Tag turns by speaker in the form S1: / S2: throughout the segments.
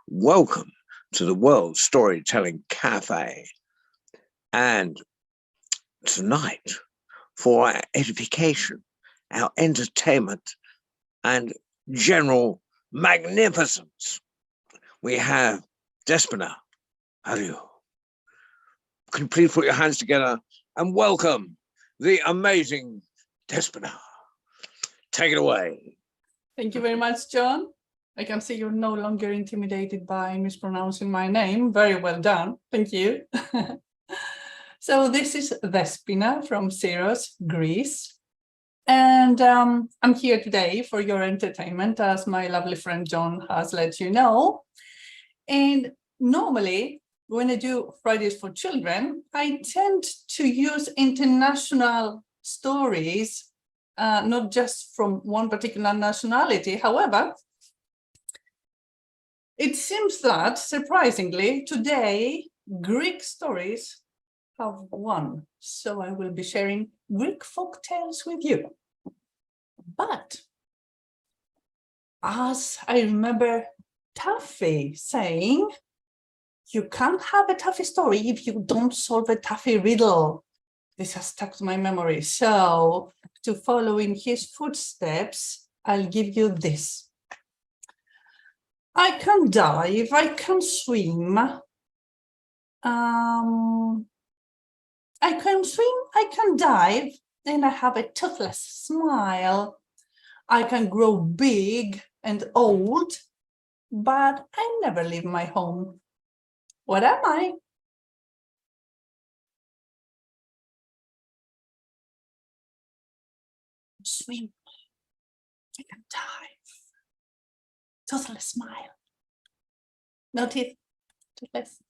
S1: Welcome to the World Storytelling Cafe. And tonight, for our edification, our entertainment, and general magnificence, we have Despina. How do you? Could you please put your hands together and welcome the amazing Despina? Take it away.
S2: Thank you very much, John. I can see you're no longer intimidated by mispronouncing my name. Very well done. Thank you. So this is Despina from Syros, Greece. And I'm here today for your entertainment, as my lovely friend John has let you know. And normally, when I do Fridays for Children, I tend to use international stories, not just from one particular nationality. However, it seems that, surprisingly, today, Greek stories have won. So I will be sharing Greek folk tales with you. But as I remember Taffy saying, you can't have a Taffy story if you don't solve a Taffy riddle. This has stuck to my memory. So to follow in his footsteps, I'll give you this. I can dive, I can swim. I can swim, I can dive, and I have a toothless smile. I can grow big and old, but I never leave my home. What am I? Swim, I can dive, toothless smile. No teeth, toothless.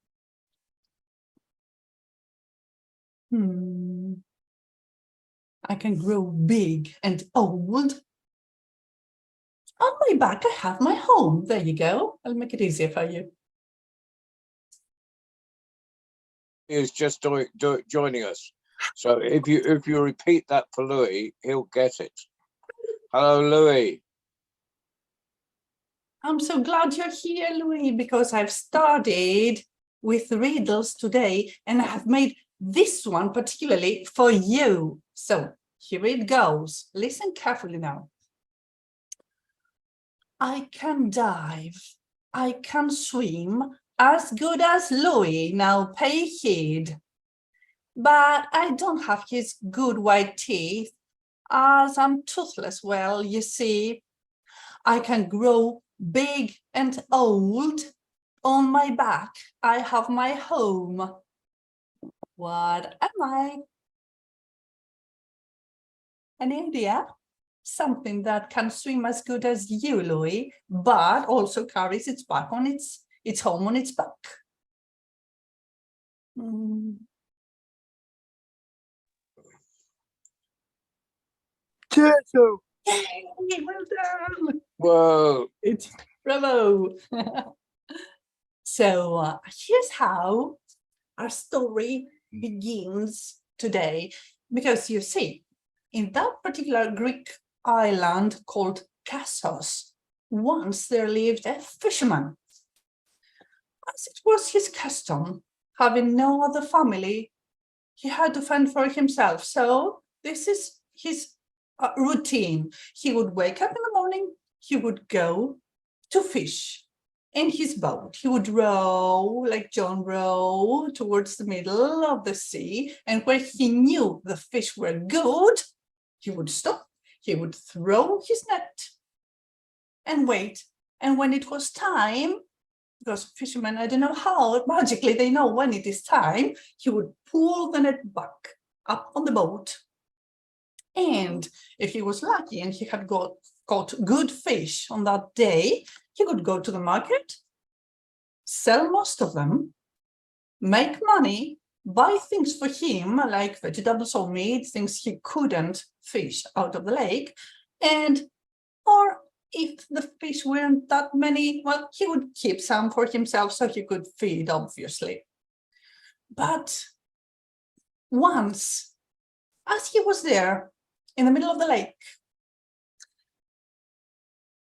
S2: I can grow big and old. On my back, I have my home. There you go. I'll make it easier for you.
S1: He is just joining us. So if you repeat that for Louis, he'll get it. Hello, Louis.
S2: I'm so glad you're here, Louis, because I've started with riddles today, and I have made this one particularly for you. So here it goes. Listen carefully now. I can dive, I can swim, as good as Louis, now pay heed. But I don't have his good white teeth, as I'm toothless, well, you see. I can grow big and old. On my back, I have my home. What am I? Any idea? Something that can swim as good as you, Louis, but also carries its back on its home on its back.
S1: Turtle.
S2: Yay, well done.
S1: Whoa.
S2: It's bravo. So here's how our story begins today, because you see, in that particular Greek island called Kassos, once there lived a fisherman. As it was his custom, having no other family, he had to fend for himself. So this is his routine. He would wake up in the morning, he would go to fish in his boat. He would row, like John row, towards the middle of the sea, and where he knew the fish were good, he would stop, he would throw his net and wait. And when it was time, because fishermen, I don't know how, magically they know when it is time, he would pull the net back up on the boat. And if he was lucky and he had caught good fish on that day, he could go to the market, sell most of them, make money, buy things for him, like vegetables or meat, things he couldn't fish out of the lake, or if the fish weren't that many, well, he would keep some for himself so he could feed, obviously. But once, as he was there in the middle of the lake,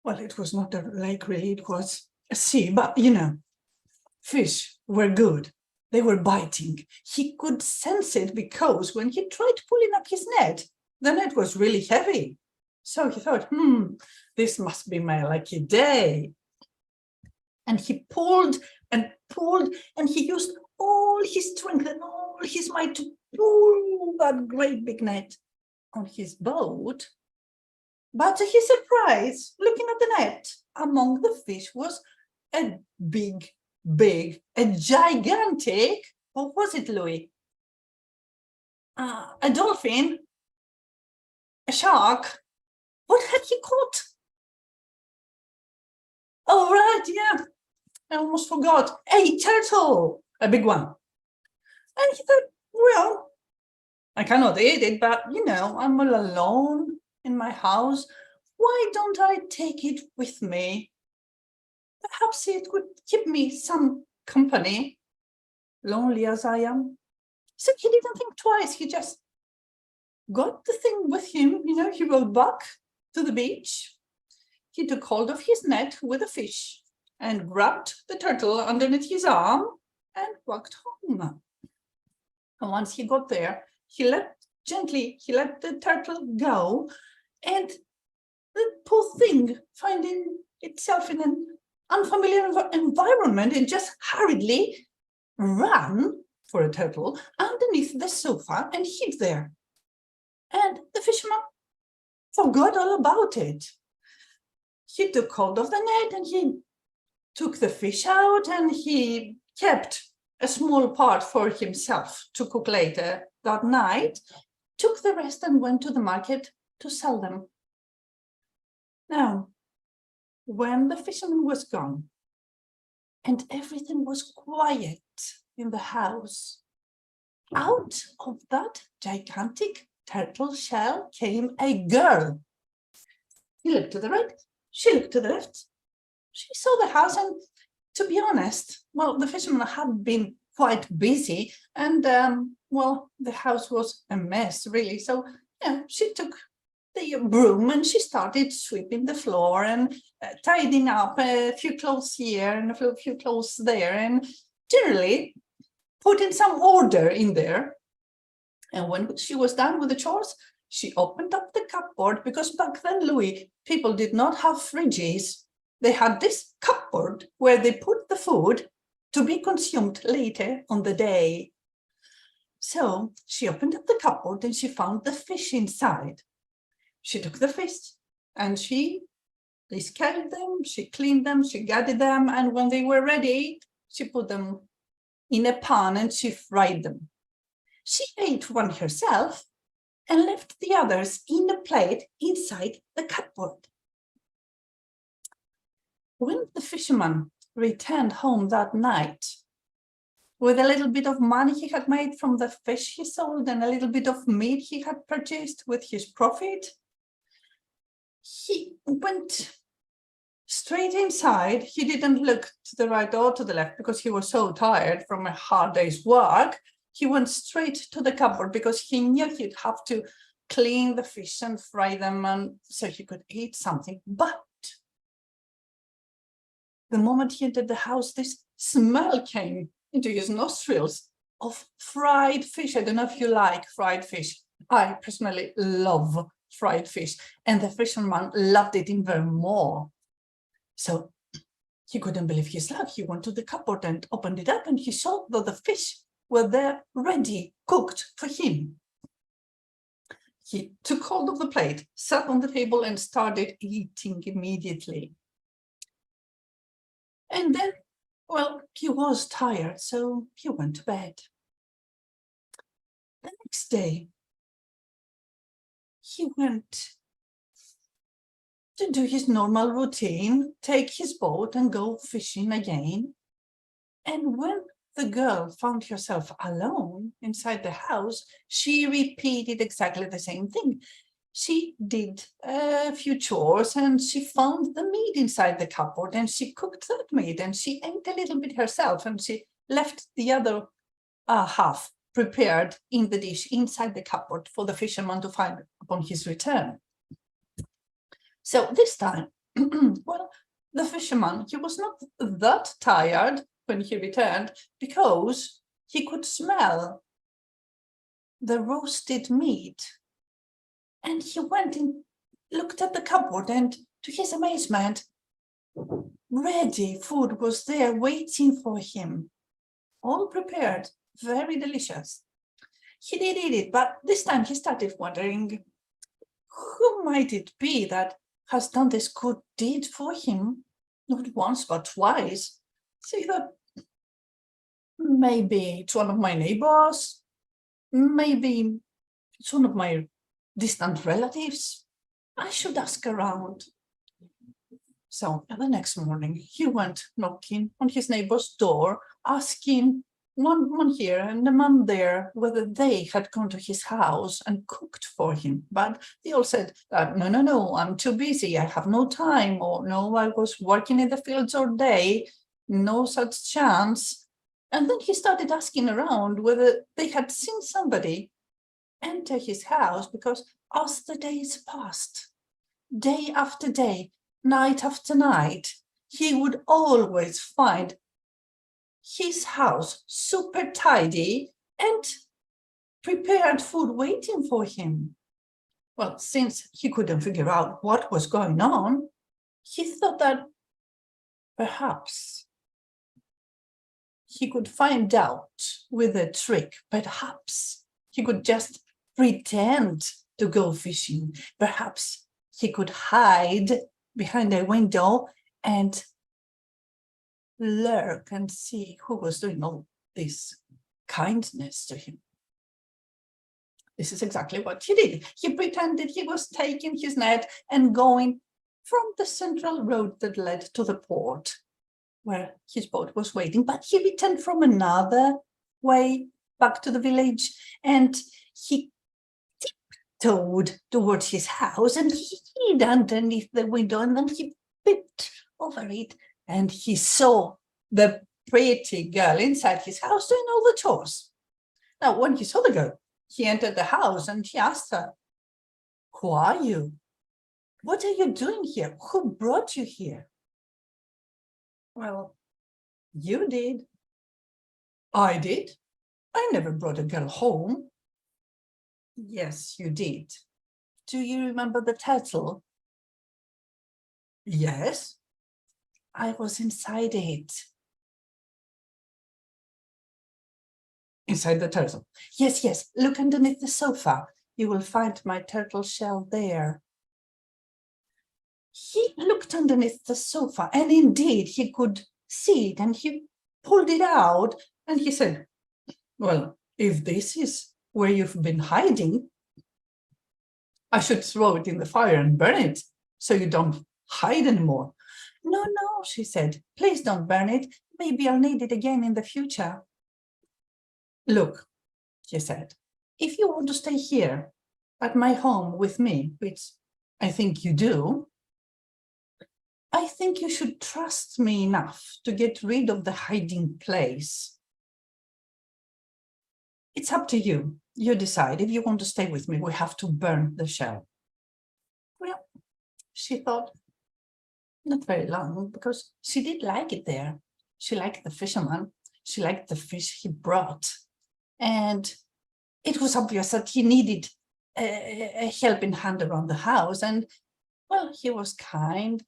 S2: well, it was not a lake really, it was See, but fish were good. They were biting. He could sense it because when he tried pulling up his net, the net was really heavy. So he thought, this must be my lucky day. And he pulled and pulled, and he used all his strength and all his might to pull that great big net on his boat. But to his surprise, looking at the net, among the fish was a a gigantic, what was it, Louis? A dolphin, a shark. What had he caught? Oh, right, yeah. I almost forgot. A turtle, a big one. And he thought, well, I cannot eat it, but, I'm all alone in my house. Why don't I take it with me? Perhaps it would keep me some company, lonely as I am. So he didn't think twice. He just got the thing with him. He rode back to the beach. He took hold of his net with the fish and grabbed the turtle underneath his arm and walked home. And once he got there, he let the turtle go, and the poor thing, finding itself in an unfamiliar environment, and just hurriedly ran for a turtle underneath the sofa and hid there. And the fisherman forgot all about it. He took hold of the net and he took the fish out, and he kept a small part for himself to cook later that night, took the rest and went to the market to sell them. Now, when the fisherman was gone and everything was quiet in the house, out of that gigantic turtle shell came a girl. He looked to the right, she looked to the left. She saw the house, and to be honest, the fisherman had been quite busy, and the house was a mess, really. So she took the broom and she started sweeping the floor and tidying up a few clothes here and a few clothes there, and generally putting some order in there. And when she was done with the chores, she opened up the cupboard, because back then, Louis, people did not have fridges. They had this cupboard where they put the food to be consumed later on the day. So she opened up the cupboard and she found the fish inside. She took the fish and she scaled them, she cleaned them, she gathered them, and when they were ready, she put them in a pan and she fried them. She ate one herself and left the others in a plate inside the cupboard. When the fisherman returned home that night, with a little bit of money he had made from the fish he sold and a little bit of meat he had purchased with his profit, he went straight inside. He didn't look to the right or to the left because he was so tired from a hard day's work. He went straight to the cupboard because he knew he'd have to clean the fish and fry them, and so he could eat something. But the moment he entered the house, this smell came into his nostrils of fried fish. I don't know if you like fried fish. I personally love fried fish, and the fisherman loved it even more. So he couldn't believe his luck. He went to the cupboard and opened it up, and he saw that the fish were there ready, cooked for him. He took hold of the plate, sat on the table and started eating immediately. And then, he was tired, so he went to bed. The next day, he went to do his normal routine, take his boat and go fishing again. And when the girl found herself alone inside the house, she repeated exactly the same thing. She did a few chores and she found the meat inside the cupboard and she cooked that meat and she ate a little bit herself and she left the other half prepared in the dish inside the cupboard for the fisherman to find upon his return. So this time, The fisherman, he was not that tired when he returned because he could smell the roasted meat. And he went and looked at the cupboard, and to his amazement, ready food was there waiting for him, all prepared, very delicious. He did eat it, but this time he started wondering, who might it be that has done this good deed for him? Not once, but twice. So he thought, maybe it's one of my neighbors, maybe it's one of my distant relatives. I should ask around. So the next morning, he went knocking on his neighbor's door, asking one here and a man there whether they had gone to his house and cooked for him. But they all said, no, I'm too busy. I have no time. Or no, I was working in the fields all day. No such chance. And then he started asking around whether they had seen somebody enter his house, because as the days passed, day after day, night after night, he would always find his house super tidy and prepared food waiting for him. Well, since he couldn't figure out what was going on, he thought that perhaps he could find out with a trick. Perhaps he could just pretend to go fishing. Perhaps he could hide behind a window and lurk and see who was doing all this kindness to him. This is exactly what he did. He pretended he was taking his net and going from the central road that led to the port where his boat was waiting, but he returned from another way back to the village, and he tiptoed towards his house and he hid underneath the window, and then he peeped over it and he saw the pretty girl inside his house doing all the chores. Now, when he saw the girl, he entered the house and he asked her, "Who are you? What are you doing here? Who brought you here?" "Well, you did." "I did? I never brought a girl home." "Yes, you did. Do you remember the turtle?" "Yes." "I was inside it." "Inside the turtle?" Yes, look underneath the sofa. You will find my turtle shell there." He looked underneath the sofa, and indeed he could see it, and he pulled it out, and he said, "Well, if this is where you've been hiding, I should throw it in the fire and burn it so you don't hide anymore." No, she said, "please don't burn it. Maybe I'll need it again in the future." "Look," he said, "if you want to stay here at my home with me, which I think you do, I think you should trust me enough to get rid of the hiding place. It's up to you. You decide. If you want to stay with me, we have to burn the shell." Well, she thought, not very long, because she did like it there. She liked the fisherman. She liked the fish he brought. And it was obvious that he needed a helping hand around the house. And, well, he was kind.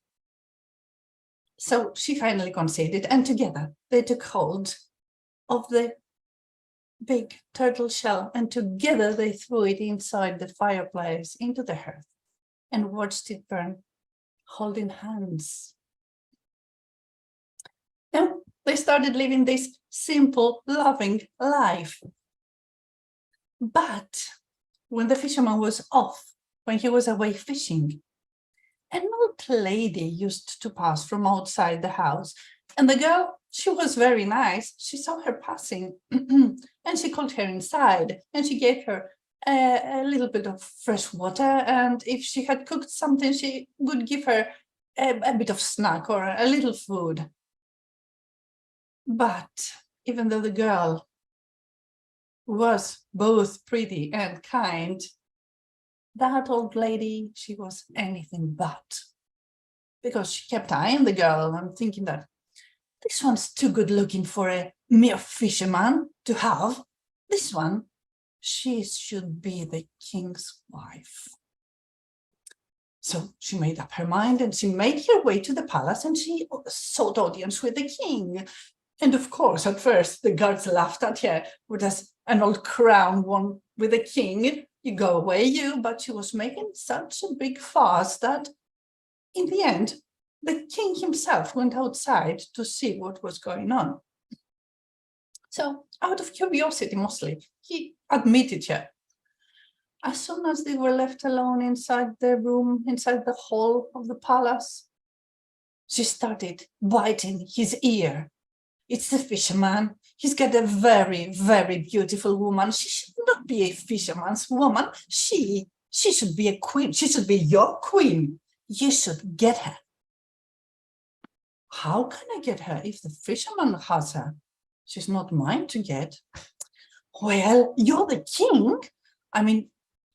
S2: So she finally conceded, and together they took hold of the big turtle shell, and together they threw it inside the fireplace into the hearth and watched it burn, holding hands. And they started living this simple, loving life. But when the fisherman was off, when he was away fishing, an old lady used to pass from outside the house, and the girl, she was very nice. She saw her passing and she called her inside, and she gave her a little bit of fresh water, and if she had cooked something, she would give her a bit of snack or a little food. But even though the girl was both pretty and kind, that old lady, she was anything but. because she kept eyeing the girl and thinking that this one's too good looking for a mere fisherman to have. This one, she should be the king's wife. So she made up her mind and she made her way to the palace and she sought audience with the king. And of course, at first, the guards laughed at her with an old crown worn with the king. You go away, you. But she was making such a big fuss that in the end, the king himself went outside to see what was going on. So out of curiosity, mostly, he admitted her. As soon as they were left alone inside the room, inside the hall of the palace, she started biting his ear. It's the fisherman. He's got a very, very beautiful woman. She should not be a fisherman's woman. She should be a queen. She should be your queen. You should get her. How can I get her if the fisherman has her? She's not mine to get. Well, you're the king. I mean,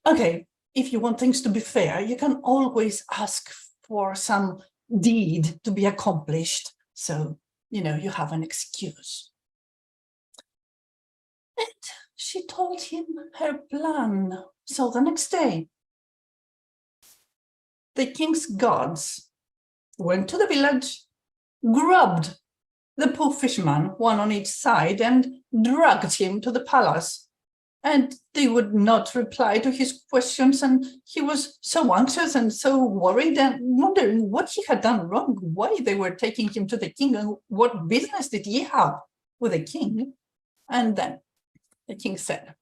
S2: okay, if you want things to be fair, you can always ask for some deed to be accomplished. So, you know, you have an excuse. And she told him her plan. So the next day, the king's guards went to the village, grabbed the poor fisherman, one on each side, and dragged him to the palace. And they would not reply to his questions, and he was so anxious and so worried and wondering what he had done wrong, why they were taking him to the king, and what business did he have with the king. And then the king said,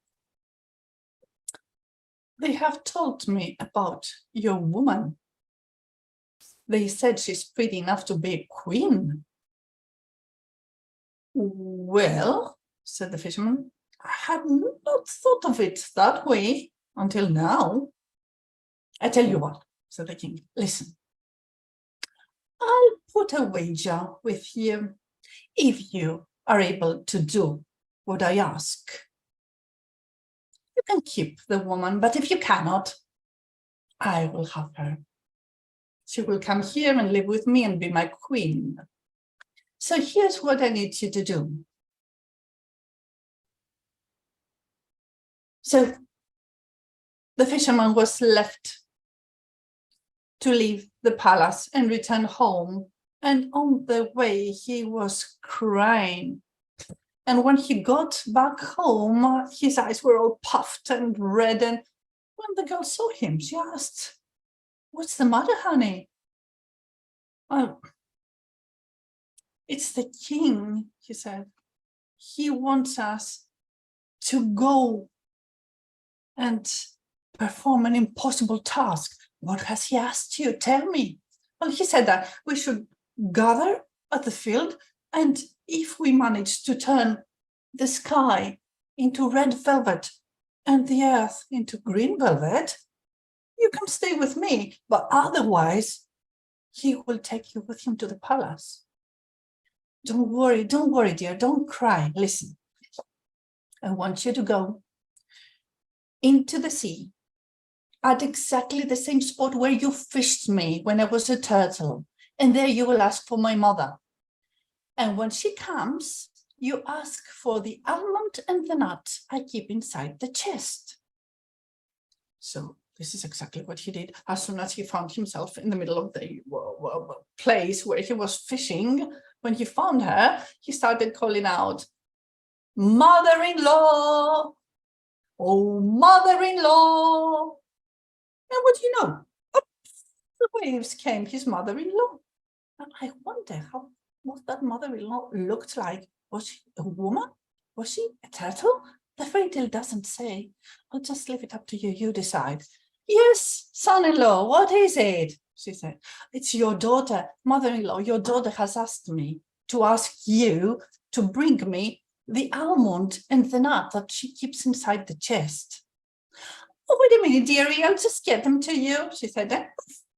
S2: "They have told me about your woman. They said she's pretty enough to be a queen." "Well," said the fisherman, "I had not thought of it that way until now." "I tell you what," said the king, "listen, I'll put a wager with you if you are able to do what I ask. You can keep the woman, but if you cannot, I will have her. She will come here and live with me and be my queen. So here's what I need you to do." So the fisherman was left to leave the palace and return home. And on the way, he was crying. And when he got back home, his eyes were all puffed and red. And when the girl saw him, she asked, "What's the matter, honey?" "Oh, it's the king," he said. "He wants us to go and perform an impossible task." "What has he asked you? Tell me." "Well, he said that we should gather at the field, and if we manage to turn the sky into red velvet and the earth into green velvet, you can stay with me, but otherwise he will take you with him to the palace." Don't worry, dear, don't cry. Listen, I want you to go into the sea at exactly the same spot where you fished me when I was a turtle. And there you will ask for my mother. And when she comes, you ask for the almond and the nut I keep inside the chest. So this is exactly what he did. As soon as he found himself in the middle of the place where he was fishing, when he found her, he started calling out, "Mother-in-law! Oh, mother-in-law!" And what do you know? Up the waves came his mother-in-law. And I wonder what that mother-in-law looked like. Was she a woman? Was she a turtle? The fairy tale doesn't say. I'll just leave it up to you. You decide. "Yes, son-in-law, what is it?" she said. "It's your daughter, mother-in-law. Your daughter has asked me to ask you to bring me the almond and the nut that she keeps inside the chest." "Oh, wait a minute, dearie, I'll just get them to you," she said. And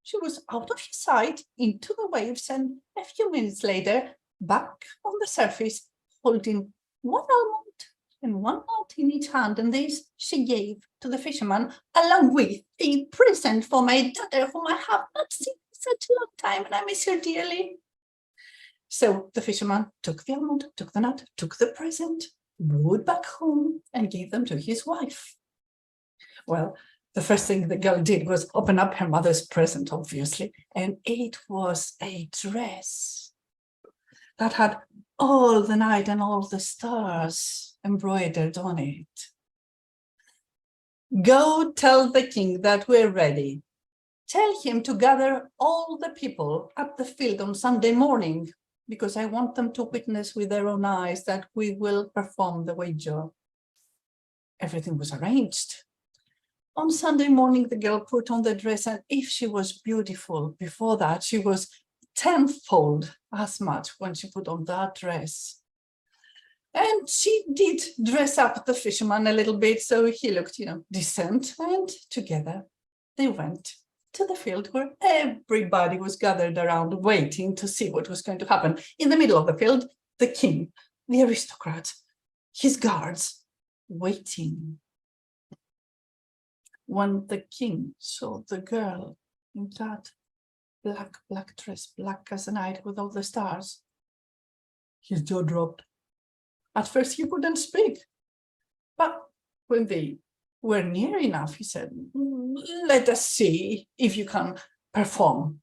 S2: she was out of his sight into the waves, and a few minutes later, back on the surface, holding one almond and one nut in each hand, and these she gave to the fisherman, along with a present for my daughter, whom I have not seen such a long time and I miss her dearly. So the fisherman took the almond, took the nut, took the present, rode back home and gave them to his wife. Well, the first thing the girl did was open up her mother's present, obviously, and it was a dress that had all the night and all the stars embroidered on it. Go tell the king that we're ready. Tell him to gather all the people at the field on Sunday morning, because I want them to witness with their own eyes that we will perform the wager. Everything was arranged. On Sunday morning, the girl put on the dress, and if she was beautiful before that, she was tenfold as much when she put on that dress. And she did dress up the fisherman a little bit, so he looked, decent, and together they went to the field where everybody was gathered around waiting to see what was going to happen. In the middle of the field, the king, the aristocrat, his guards, waiting. When the king saw the girl in that black dress, black as the night with all the stars, his jaw dropped. At first he couldn't speak, but when they were near enough, he said, let us see if you can perform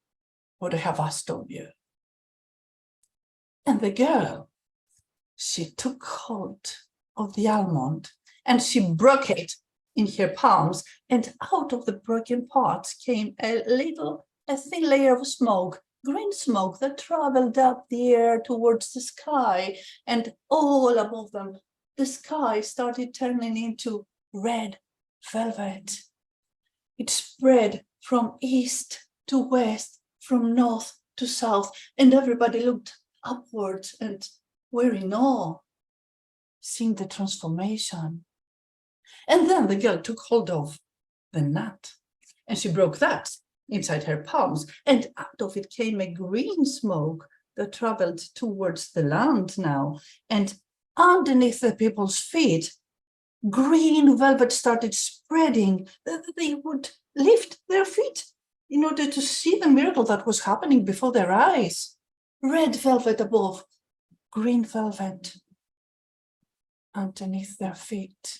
S2: what I have asked of you. And the girl, she took hold of the almond and she broke it in her palms, and out of the broken parts came a thin layer of smoke, green smoke that traveled up the air towards the sky, and all above them, the sky started turning into red velvet. It spread from east to west, from north to south, and everybody looked upwards and were in awe, seeing the transformation. And then the girl took hold of the nut, and she broke that inside her palms, and out of it came a green smoke that traveled towards the land now, and underneath the people's feet, green velvet started spreading. They would lift their feet in order to see the miracle that was happening before their eyes. Red velvet above, green velvet underneath their feet.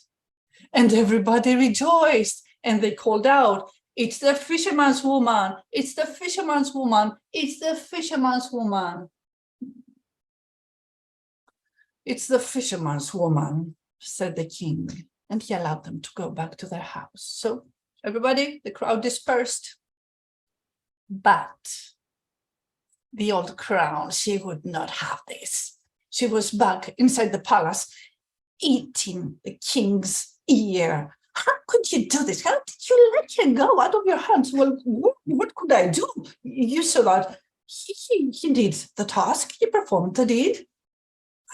S2: And everybody rejoiced, and they called out, it's the fisherman's woman, it's the fisherman's woman, it's the fisherman's woman. It's the fisherman's woman, said the king, and he allowed them to go back to their house. So everybody, the crowd dispersed. But the old crown, she would not have this. She was back inside the palace, eating the king's ear. How could you do this? How did you let her go out of your hands? Well, what could I do? You saw that he did the task, he performed the deed.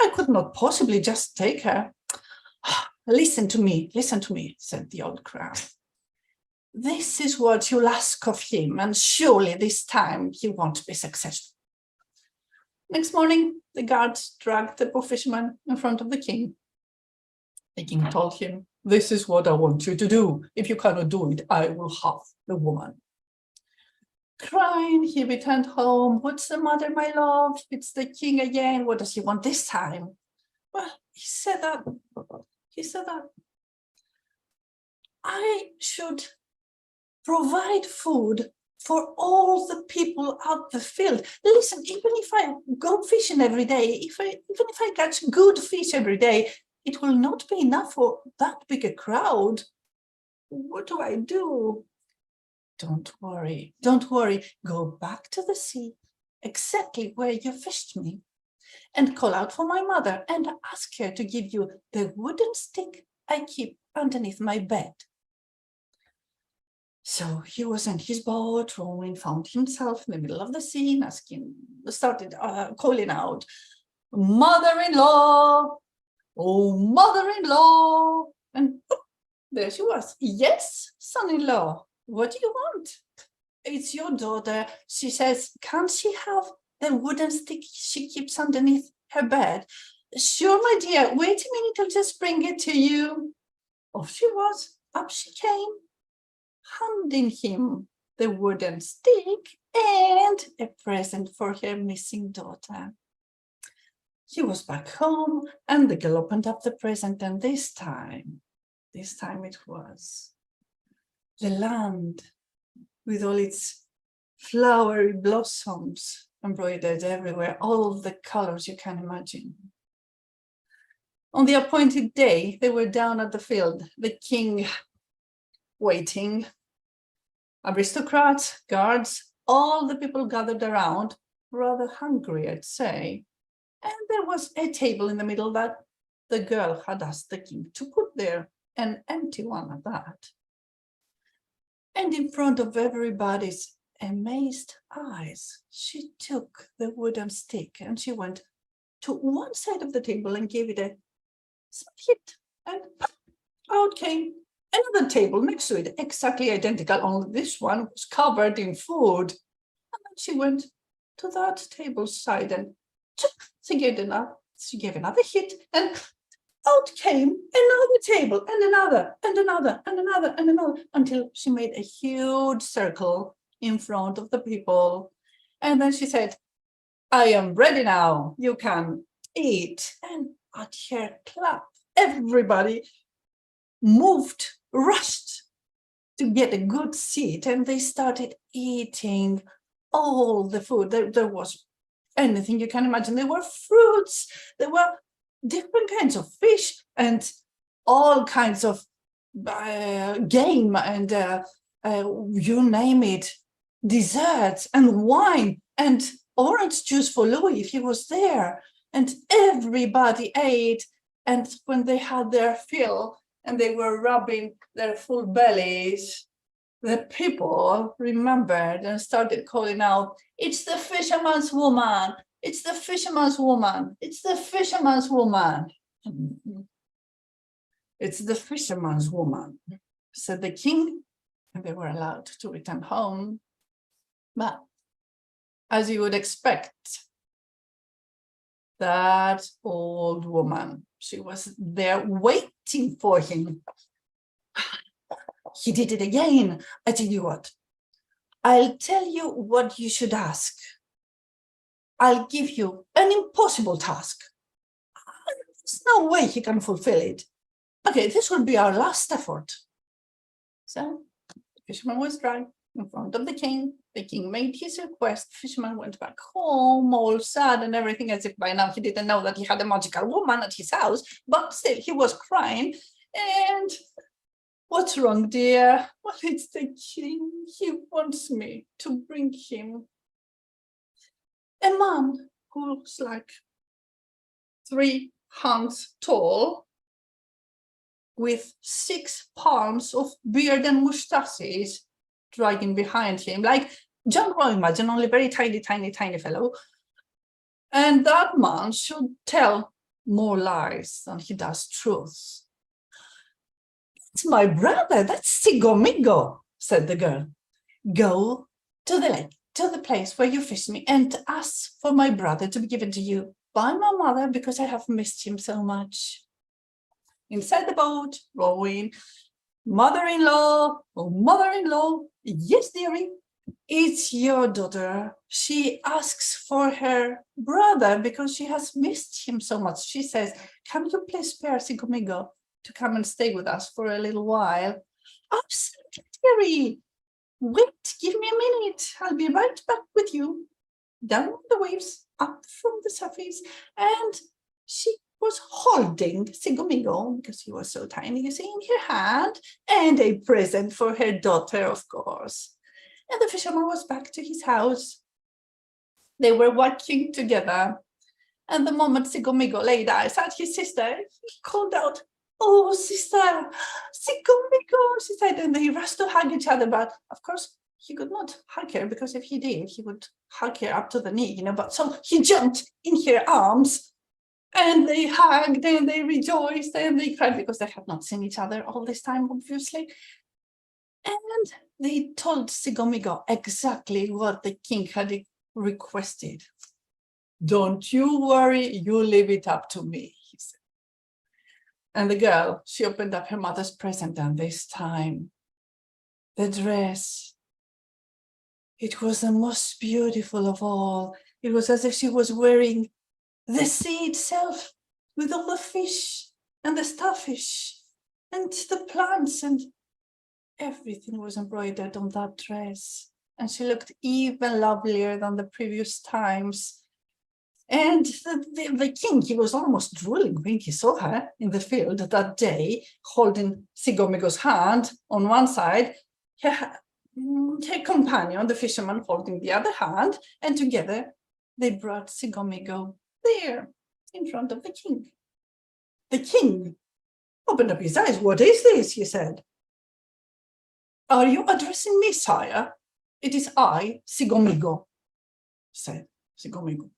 S2: I could not possibly just take her. Listen to me, said the old crown. This is what you'll ask of him, and surely this time he won't be successful. Next morning, the guards dragged the poor fisherman in front of the king. The king told him, this is what I want you to do. If you cannot do it, I will have the woman. Crying, he returned home. What's the matter, my love? It's the king again. What does he want this time? Well, he said that I should provide food for all the people out the field. Listen, even if I go fishing every day, even if I catch good fish every day, it will not be enough for that big a crowd. What do I do? Don't worry. Go back to the sea, exactly where you fished me, and call out for my mother and ask her to give you the wooden stick I keep underneath my bed. So he was in his boat, rowing, found himself in the middle of the sea, started calling out, mother-in-law, oh, mother-in-law. And there she was. Yes, son-in-law, what do you want? It's your daughter. She says, can't she have the wooden stick she keeps underneath her bed? Sure, my dear, wait a minute, I'll just bring it to you. Off she was, up she came, handing him the wooden stick and a present for her missing daughter. She was back home, and the girl opened up the present, and this time it was the land with all its flowery blossoms embroidered everywhere, all the colors you can imagine. On the appointed day, they were down at the field, the king waiting, aristocrats, guards, all the people gathered around, rather hungry, I'd say. And there was a table in the middle that the girl had asked the king to put there, an empty one at that. And in front of everybody's amazed eyes, she took the wooden stick and she went to one side of the table and gave it a small hit, and out came another table next to it, exactly identical, only this one was covered in food. And then she went to that table's side and she gave another hit, and out came another table and another and another and another and another, until she made a huge circle in front of the people. And then she said, "I am ready now, you can eat." And at her clap, everybody moved, rushed to get a good seat, and they started eating all the food. There was anything you can imagine. There were fruits, there were different kinds of fish, and all kinds of game, and you name it, desserts and wine and orange juice for Louis if he was there. And everybody ate, and when they had their fill and they were rubbing their full bellies, the people remembered and started calling out, "It's the fisherman's woman, it's the fisherman's woman, it's the fisherman's woman." "It's the fisherman's woman," said the king, and they were allowed to return home. But as you would expect, that old woman, she was there waiting for him. He did it again. "I tell you what, I'll tell you what you should ask. I'll give you an impossible task. There's no way he can fulfill it. Okay, this will be our last effort." So the fisherman was right in front of the king. The king made his request. The fisherman went back home, all sad and everything, as if by now he didn't know that he had a magical woman at his house, but still he was crying. And "What's wrong, dear?" "Well, it's the king. He wants me to bring him a man who's like 3 hands tall, with 6 palms of beard and mustaches dragging behind him, like John Roy, imagine, only very tiny, tiny, tiny fellow. And that man should tell more lies than he does truth." "It's my brother, that's Sigomigo," said the girl. "Go to the lake, to the place where you fished me, and ask for my brother to be given to you by my mother, because I have missed him so much." Inside the boat, rowing, "Mother-in-law, oh mother-in-law, yes, dearie, it's your daughter. She asks for her brother because she has missed him so much. She says, can you please spare Sigomigo to come and stay with us for a little while?" "Absolutely, dearie. Wait, give me a minute. I'll be right back with you." Down the waves, up from the surface, and she was holding Sigomigo, because he was so tiny, you see, in her hand, and a present for her daughter, of course. And the fisherman was back to his house. They were watching together, and the moment Sigomigo laid eyes at his sister, he called out, "Oh, sister, Sigomigo," she said, and they rushed to hug each other, but of course, he could not hug her, because if he did, he would hug her up to the knee, but so he jumped in her arms, and they hugged, and they rejoiced, and they cried, because they had not seen each other all this time, obviously. And they told Sigomigo exactly what the king had requested. "Don't you worry, you leave it up to me," he said. And the girl, she opened up her mother's present, and this time, the dress It was the most beautiful of all. It was as if she was wearing the sea itself, with all the fish and the starfish and the plants, and everything was embroidered on that dress. And she looked even lovelier than the previous times. And the king, he was almost drooling when he saw her in the field that day, holding Sigomigo's hand on one side, her companion, the fisherman, holding the other hand, and together they brought Sigomigo there in front of the king. The king opened up his eyes. "What is this?" he said. "Are you addressing me, sire? It is I, Sigomigo," said Sigomigo.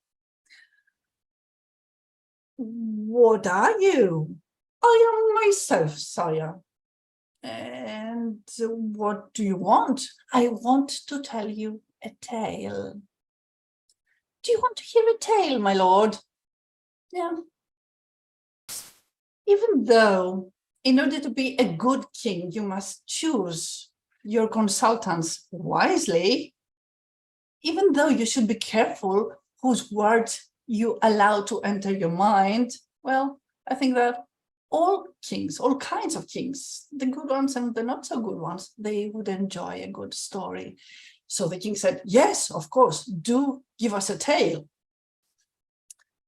S2: "What are you?" "I am myself, sire." "And what do you want?" "I want to tell you a tale." "Do you want to hear a tale, my lord?" "Yeah." "Even though, in order to be a good king, you must choose your consultants wisely, even though you should be careful whose words you allow to enter your mind, well, I think that all kings, all kinds of kings, the good ones and the not so good ones, they would enjoy a good story." So the king said, "Yes, of course, do give us a tale."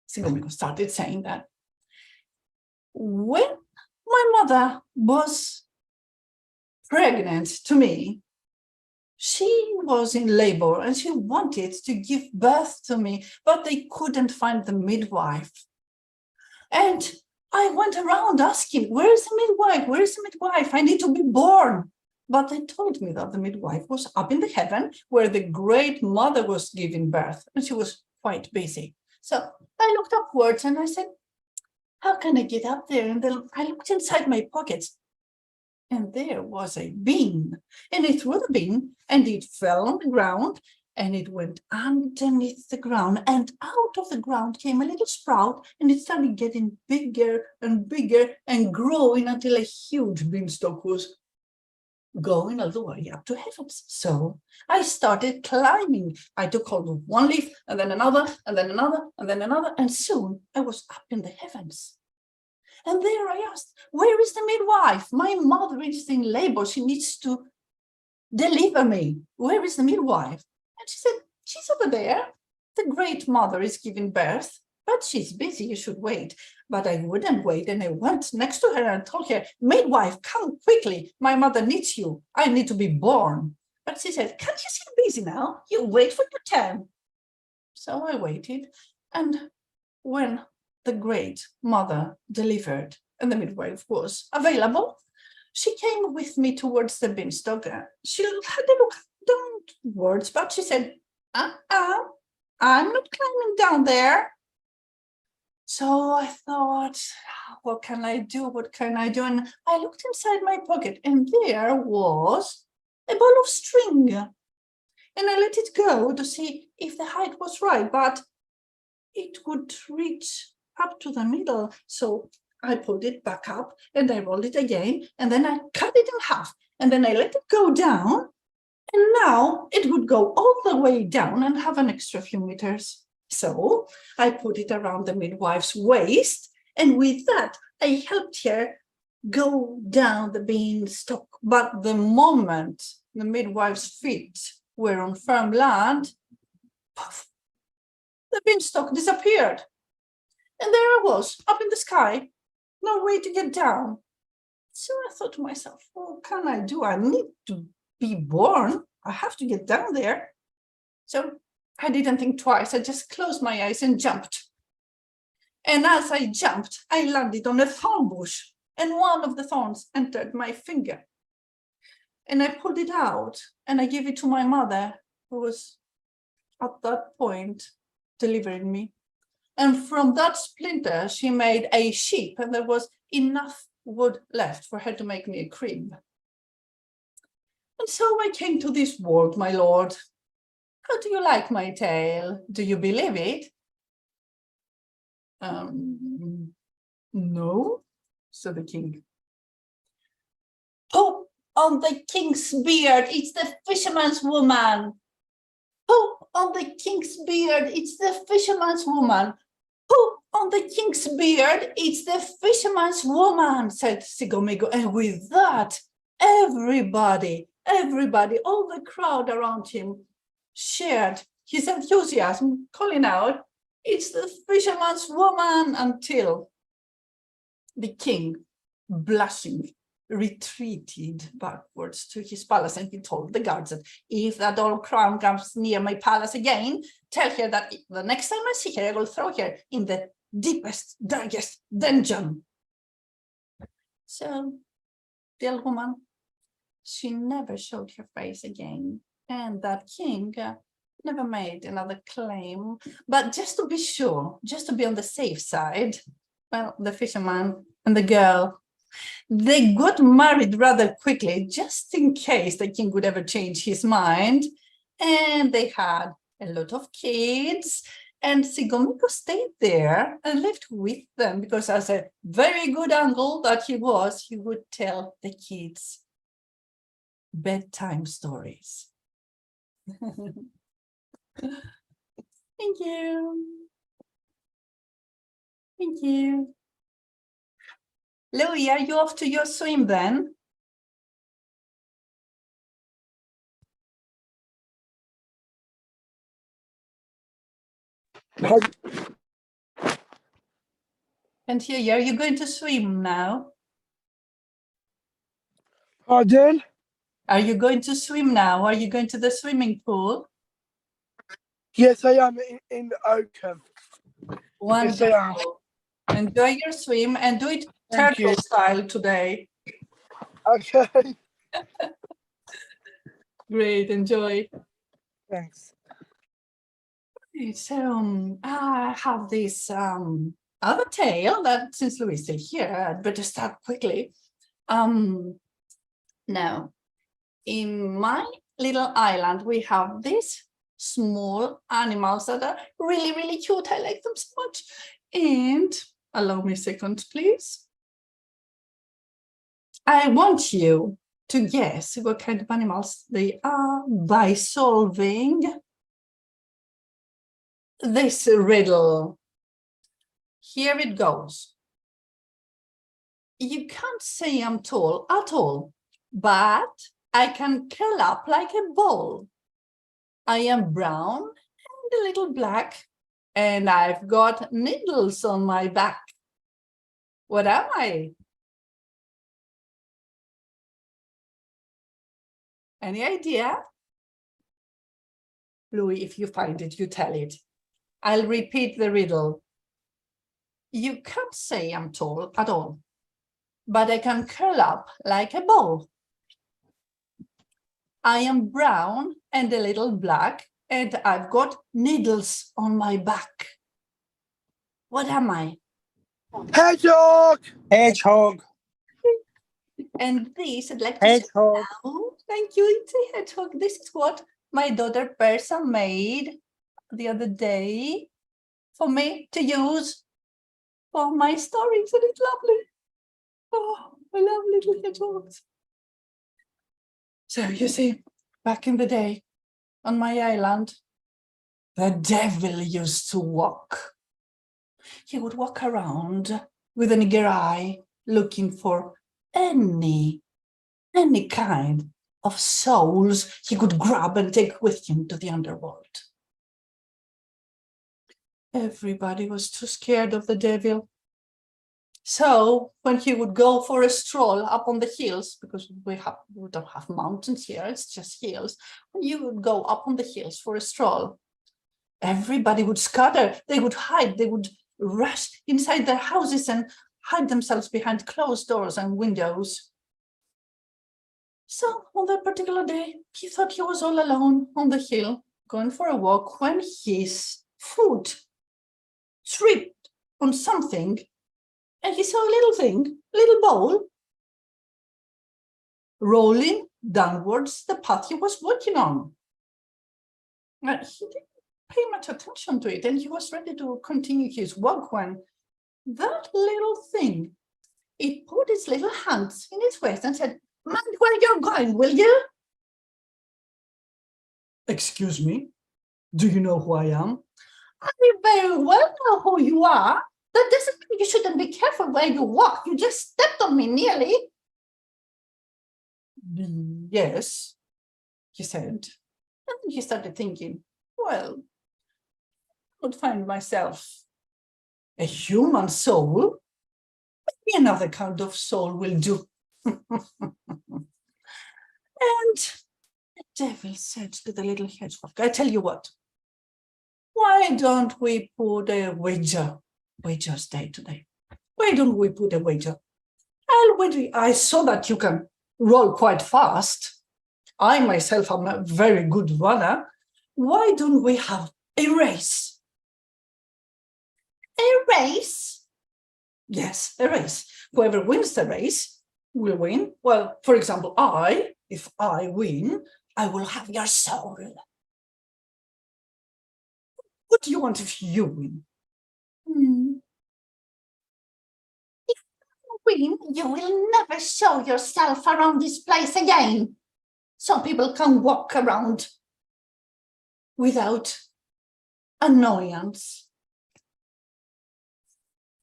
S2: Sigomigo started saying that. "When my mother was pregnant to me, she was in labor and she wanted to give birth to me, but they couldn't find the midwife. And I went around asking, 'Where is the midwife? Where is the midwife? I need to be born.' But they told me that the midwife was up in the heaven where the great mother was giving birth, and she was quite busy. So I looked upwards and I said, 'How can I get up there?' And then I looked inside my pockets, and there was a bean. And I threw the bean, and it fell on the ground, and it went underneath the ground, and out of the ground came a little sprout, and it started getting bigger and bigger and growing until a huge beanstalk was going all the way up to heavens. So I started climbing. I took hold of one leaf, and then another, and then another, and then another, and soon I was up in the heavens. And there I asked, 'Where is the midwife? My mother is in labor. She needs to deliver me. Where is the midwife?' And she said, 'She's over there. The great mother is giving birth, but she's busy. You should wait.' But I wouldn't wait. And I went next to her and told her, 'Midwife, come quickly. My mother needs you. I need to be born.' But she said, 'Can't you see I'm busy now? You wait for your turn.' So I waited. And when the great mother delivered and the midwife was available, she came with me towards the beanstalk. She had a look downwards, but she said, I'm not climbing down there." So I thought, what can I do? What can I do? And I looked inside my pocket, and there was a ball of string. And I let it go to see if the height was right, but it would reach up to the middle. So I pulled it back up and I rolled it again, and then I cut it in half, and then I let it go down, and now it would go all the way down and have an extra few meters. So I put it around the midwife's waist, and with that I helped her go down the beanstalk. But the moment the midwife's feet were on firm land, puff, the beanstalk disappeared. And there I was, up in the sky, no way to get down. So I thought to myself, what can I do? I need to be born. I have to get down there. So I didn't think twice. I just closed my eyes and jumped. And as I jumped, I landed on a thorn bush, and one of the thorns entered my finger. And I pulled it out, and I gave it to my mother, who was at that point delivering me. And from that splinter, she made a sheep, and there was enough wood left for her to make me a crib. And so I came to this world, my lord. How do you like my tale? Do you believe it? No, said the king. "Poop on the king's beard, it's the fisherman's woman." Who on the king's beard? It's the fisherman's woman. Who on the king's beard? It's the fisherman's woman, said Sigomigo. And with that, everybody, all the crowd around him shared his enthusiasm, calling out, it's the fisherman's woman, until the king, blushing, retreated backwards to his palace, and he told the guards that if that old crown comes near my palace again, tell her that the next time I see her, I will throw her in the deepest, darkest dungeon. So the old woman, she never showed her face again, and that king never made another claim. But just to be sure, just to be on the safe side, well, the fisherman and the girl, they got married rather quickly, just in case the king would ever change his mind. And they had a lot of kids, and Sigomigo stayed there and lived with them, because as a very good uncle that he was, he would tell the kids bedtime stories. Thank you. Thank you. Louis, are you off to your swim then? And here, are you going to swim now?
S3: Pardon?
S2: Are you going to swim now? Are you going to the swimming pool?
S3: Yes, I am in Oakham.
S2: Wonderful.
S3: Yes, I am.
S2: Enjoy your swim and do it
S3: Thank
S2: turtle
S3: you.
S2: style today.
S3: Okay.
S2: Great, enjoy.
S3: Thanks.
S2: So I have this other tale that, since Louise is here, I'd better start quickly. Now, in my little island, we have these small animals that are really, really cute. I like them so much. And allow me a second, please. I want you to guess what kind of animals they are by solving this riddle. Here it goes. You can't say I'm tall at all, but I can curl up like a ball. I am brown and a little black, and I've got needles on my back. What am I? Any idea? Louis, if you find it, you tell it. I'll repeat the riddle. You can't say I'm tall at all, but I can curl up like a ball. I am brown and a little black, and I've got needles on my back. What am I?
S3: Hedgehog!
S4: Hedgehog.
S2: And this, I'd like to
S4: Hedgehog.
S2: say now, thank you, it's a hedgehog. This is what my daughter Persa made the other day for me to use for my stories, and it's lovely. Oh, I love little hedgehogs. So you see, back in the day on my island, the devil used to walk. He would walk around with an eager eye, looking for any kind of souls he could grab and take with him to the underworld. Everybody was too scared of the devil. So when he would go for a stroll up on the hills, because we don't have mountains here, it's just hills. When you would go up on the hills for a stroll, everybody would scatter, they would hide, they would rush inside their houses and hide themselves behind closed doors and windows. So on that particular day, he thought he was all alone on the hill, going for a walk, when his foot tripped on something, and he saw a little thing, a little ball, rolling downwards the path he was walking on. And he didn't pay much attention to it, and he was ready to continue his walk when that little thing, it put its little hands in his waist and said, "Mind where you're going, will you?" "Excuse me," Do you know who I am? I very well know who you are. That doesn't mean you shouldn't be careful where you walk. You just stepped on me nearly. Yes, he said. And then he started thinking, well, I would find myself a human soul. Maybe another kind of soul will do. And the devil said to the little hedgehog, I tell you what, why don't we put a wager's day today? Why don't we put a wager? I saw that you can roll quite fast. I myself am a very good runner. Why don't we have a race? A race? Yes, a race. Whoever wins the race will win. Well, for example, if I win, I will have your soul. What do you want if you win? If you win, you will never show yourself around this place again. So people can walk around without annoyance.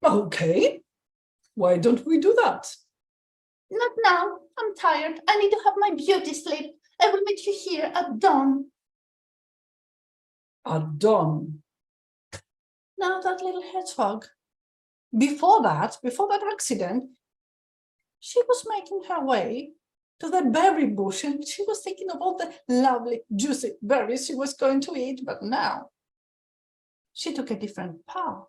S2: Okay, why don't we do that? Not now. I'm tired. I need to have my beauty sleep. I will meet you here at dawn. At dawn? Now that little hedgehog, before that accident, she was making her way to the berry bush and she was thinking of all the lovely, juicy berries she was going to eat. But now she took a different path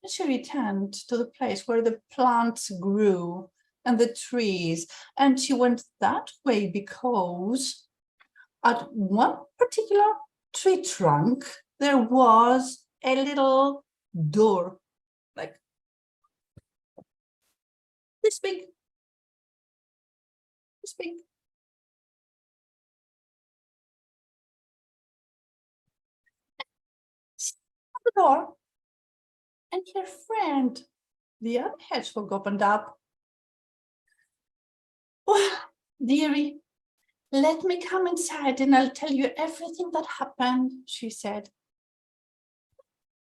S2: and she returned to the place where the plants grew and the trees. And she went that way because at one particular tree trunk, there was a little door, like this big. At the door, and her friend, the other hedgehog, opened up. Well, dearie, let me come inside and I'll tell you everything that happened, she said.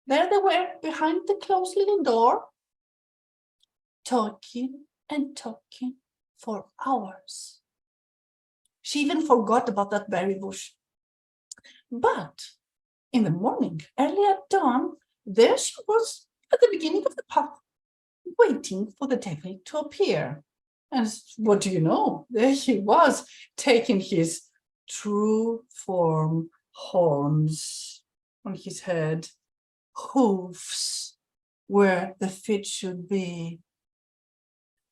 S2: There they were behind the closed little door, talking and talking for hours. She even forgot about that berry bush. But in the morning, early at dawn, there she was at the beginning of the path, waiting for the devil to appear. And what do you know? There he was, taking his true form, horns on his head, hoofs where the feet should be.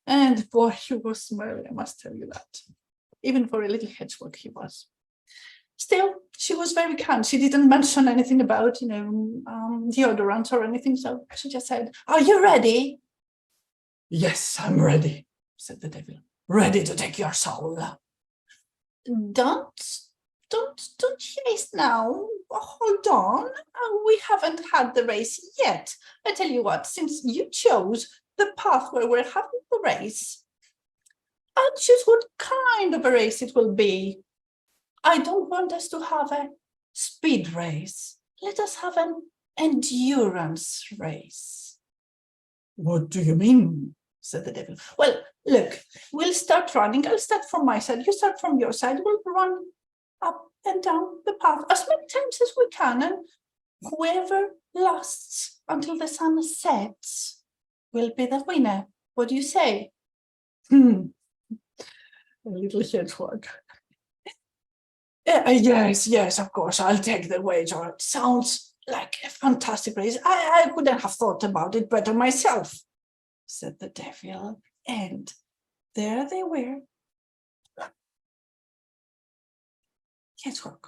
S2: And boy, he was smelly, I must tell you that. Even for a little hedgehog, he was. Still, she was very kind. She didn't mention anything about, deodorant or anything. So she just said, "Are you ready?" "Yes, I'm ready," said the devil. "Ready to take your soul." Don't chase now. Hold on. We haven't had the race yet. I tell you what, since you chose the path where we're having the race, I'll choose what kind of a race it will be. I don't want us to have a speed race. Let us have an endurance race. What do you mean? Said the devil. Well, look, we'll start running. I'll start from my side. You start from your side. We'll run up and down the path as many times as we can. And whoever lasts until the sun sets will be the winner. What do you say? A little hedgehog. Yes, of course, I'll take the wager. It sounds like a fantastic race. I couldn't have thought about it better myself, said the devil. And there they were. Hedgehog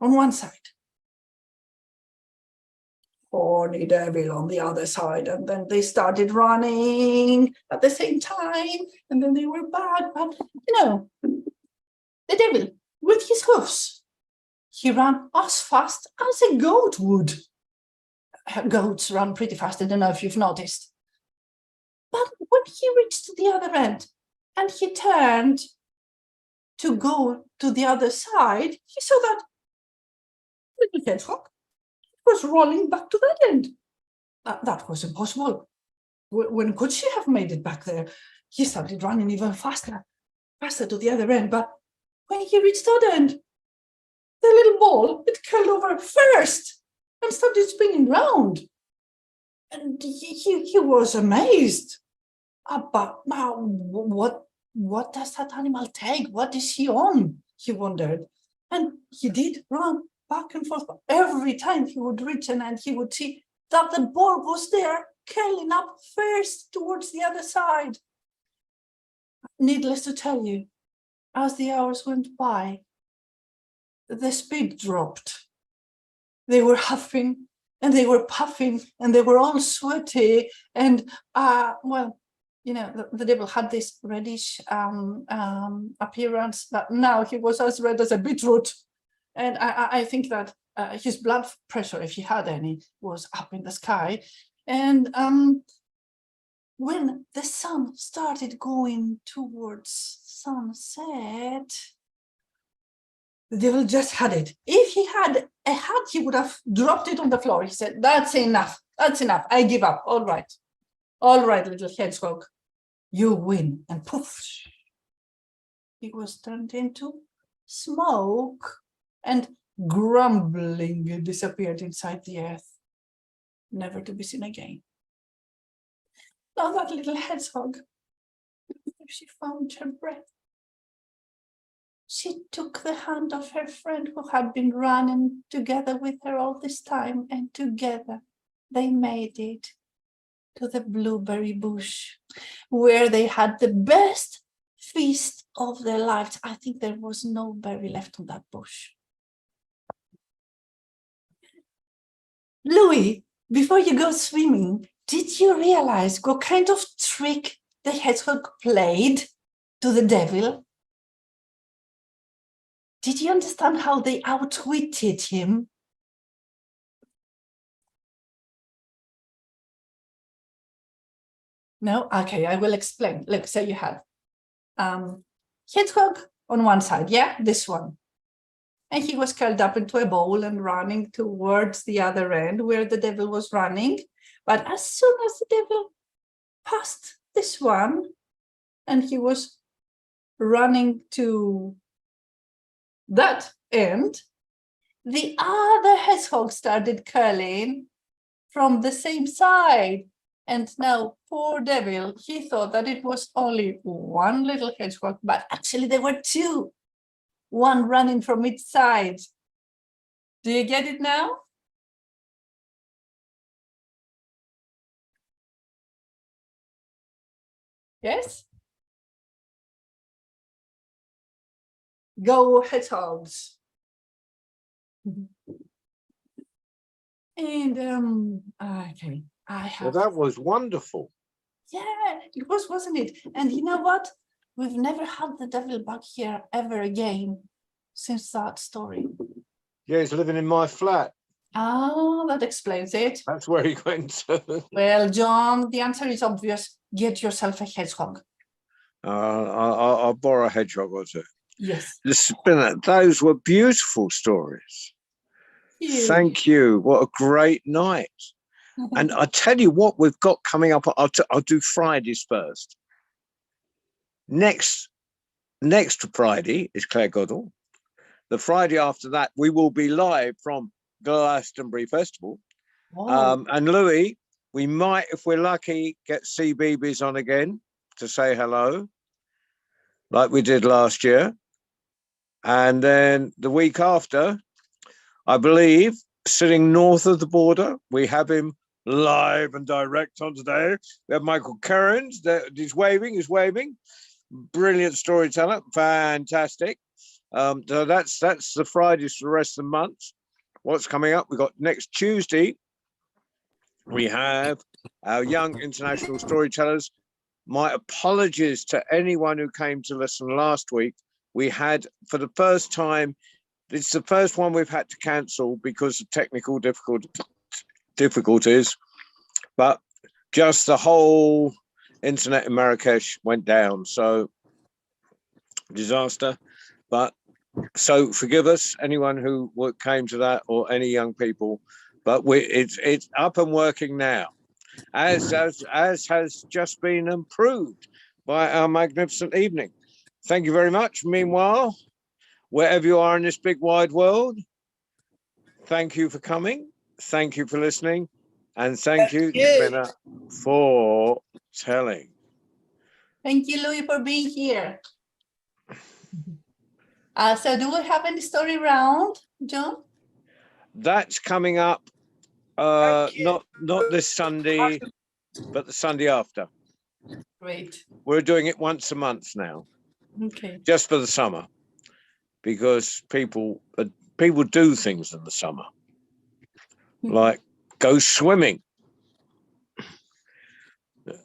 S2: on one side, horny devil on the other side, and then they started running at the same time, and then they were bad, but the devil with his hoofs, he ran as fast as a goat would. Goats run pretty fast, I don't know if you've noticed. But when he reached the other end and he turned to go to the other side, he saw that Little hedgehog was rolling back to that end. That was impossible. When could she have made it back there? He started running even faster to the other end, but when he reached that end, the little ball, it curled over first and started spinning round. And he was amazed. But what does that animal take? What is he on? He wondered. And he did run back and forth. But every time he would reach an end, he would see that the ball was there, curling up first towards the other side. Needless to tell you, as the hours went by, the speed dropped. They were huffing and they were puffing and they were all sweaty. And, the devil had this reddish appearance, but now he was as red as a beetroot. And I think that his blood pressure, if he had any, was up in the sky. And when the sun started going towards sunset, the devil just had it. If he had a hat, he would have dropped it on the floor. He said, that's enough. That's enough. I give up. All right, little hedgehog, you win. And poof, he was turned into smoke and grumbling disappeared inside the earth, never to be seen again. Now that little hedgehog, if she found her breath, she took the hand of her friend who had been running together with her all this time, and together they made it to the blueberry bush, where they had the best feast of their lives. I think there was no berry left on that bush. Louis, before you go swimming, did you realize what kind of trick the hedgehog played to the devil? Did you understand how they outwitted him? No? Okay, I will explain. Look, so you have hedgehog on one side, yeah, this one. And he was curled up into a ball and running towards the other end where the devil was running. But as soon as the devil passed this one and he was running to that end, the other hedgehog started curling from the same side. And now, poor devil, he thought that it was only one little hedgehog, but actually there were two, one running from each side. Do you get it now? Yes? Go hedgehogs. And okay, I have.
S1: Well, that was wonderful.
S2: Yeah, it was, wasn't it? And you know what? We've never had the devil back here ever again since that story.
S1: Yeah, he's living in my flat.
S2: Oh, that explains it.
S1: That's where he went to.
S2: Well, John, the answer is obvious. Get yourself a hedgehog.
S1: I'll borrow a hedgehog or two.
S2: Yes.
S1: Despina, those were beautiful stories. Thank you. What a great night. And I tell you what we've got coming up. I'll do Fridays first. Next Friday is Claire Goddell. The Friday after that, we will be live from Glastonbury Festival. And Louis, we might, if we're lucky, get CBeebies on again to say hello, like we did last year. And then the week after, I believe, sitting north of the border, we have him live and direct on today. We have Michael Currens, he's waving. Brilliant storyteller, fantastic. So that's the Fridays for the rest of the month. What's coming up? We've got next Tuesday, we have our young international storytellers. My apologies to anyone who came to listen last week. We had, for the first time, it's the first one we've had to cancel because of technical difficulties, but just the whole internet in Marrakesh went down. So disaster, but So forgive us, anyone who came to that, or any young people, but it's up and working now, as has just been improved by our magnificent evening. Thank you very much. Meanwhile, wherever you are in this big wide world, thank you for coming. Thank you for listening. And thank you, Despina, for telling.
S2: Thank you, Louis, for being here. So do we have any story round, John?
S1: That's coming up, not this Sunday, but the Sunday after.
S2: Great.
S1: We're doing it once a month now.
S2: Okay.
S1: Just for the summer, because people do things in the summer, like go swimming.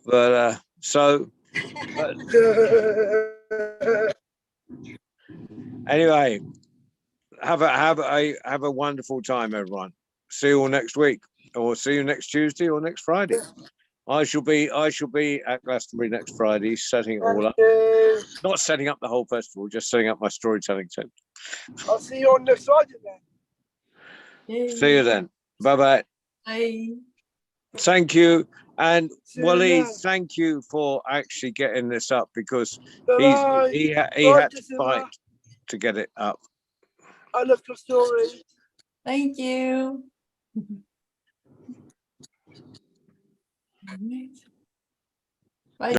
S1: But anyway, have a wonderful time, everyone. See you all next week, or see you next Tuesday or next Friday. I shall be at Glastonbury next Friday, setting it all up. Not setting up the whole festival, just setting up my storytelling tent.
S3: I'll see you on the Friday then.
S2: Yay.
S1: See you then. Bye-bye.
S2: Bye.
S1: Thank you. And Wally,
S3: Bye.
S1: thank you for actually getting this up, because
S3: Bye.
S1: he had to fight to get it up.
S3: I love your story.
S2: Thank you.